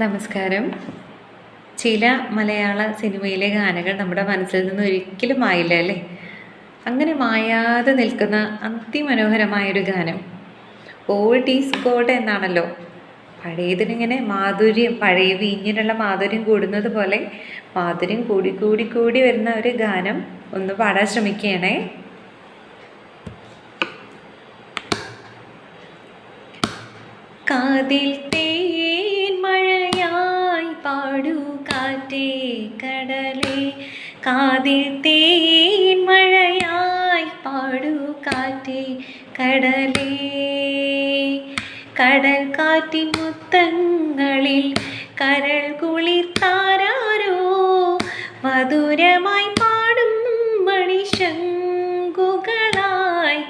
നമസ്കാരം. ചില മലയാള സിനിമയിലെ ഗാനങ്ങൾ നമ്മുടെ മനസ്സിൽ നിന്ന് ഒരിക്കലും മായില്ല അല്ലേ? അങ്ങനെ മായാതെ നിൽക്കുന്ന അതിമനോഹരമായൊരു ഗാനം ഓൾഡ് ഈസ് ഗോൾഡ് എന്നാണല്ലോ. പഴയതിനിങ്ങനെ മാധുര്യം, പഴയ വീഞ്ഞിനുള്ള മാധുര്യം കൂടുന്നത് പോലെ മാധുര്യം കൂടി കൂടി കൂടി വരുന്ന ഒരു ഗാനം ഒന്ന് പാടാൻ ശ്രമിക്കുകയാണേ. കാതിൽ തേൻ മഴയായി പാടൂ കാറ്റേ കടലേ, കാതിൽ തേൻ മഴയായി പാടൂ കാറ്റേ കടലേ, കടൽ കാറ്റിൻ മുത്തങ്ങളിൽ കരൾ കുളിർത്താരോ മധുരമായി പാടും മണിശങ്കുകളായി,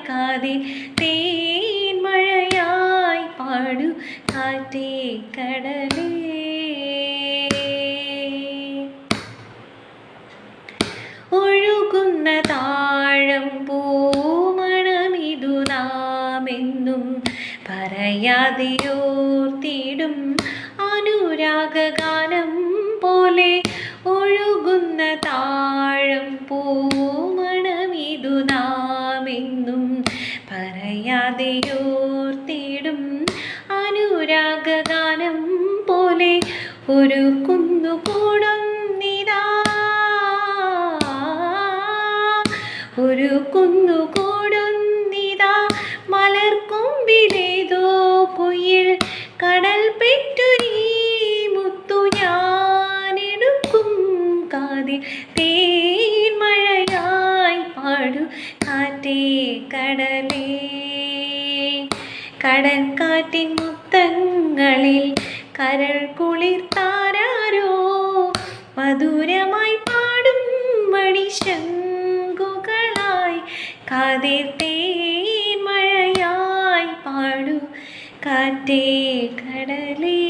കാതിൽ തേൻ മഴയായി പാടു കാറ്റേ കടലേ. ഒഴുകുന്ന താഴം പൂമണമിതു നാമെന്നും പറയാതെയോർത്തിടും അനുരാഗഗാനം പോലെ. ഒഴുകുന്ന താഴം പൂമണമിതു നാമെന്നും പറയാതെയോർത്തിടും അനുരാഗഗാനം പോലെ. ഒരു കുന്നുകൂടുന്നിതാ, ഒരു കുന്നുകൂടുന്നിതാ മലർക്കൊമ്പിലേതോ കുയിൽ, കടൽ പെറ്റൊരീ മുത്തു ഞാനെടുക്കും കാതിൽ തേൻ മഴയായി പാടു കാറ്റേ കടലേ, കടൽ കാറ്റിൻ മുത്തങ്ങളിൽ കരൾ കുളിർത്താരോ മധുരമായി പാടും മണിശങ്കുകളായി, കാതിൽ തേൻ മഴയായി പാടു കാറ്റേ കടലേ.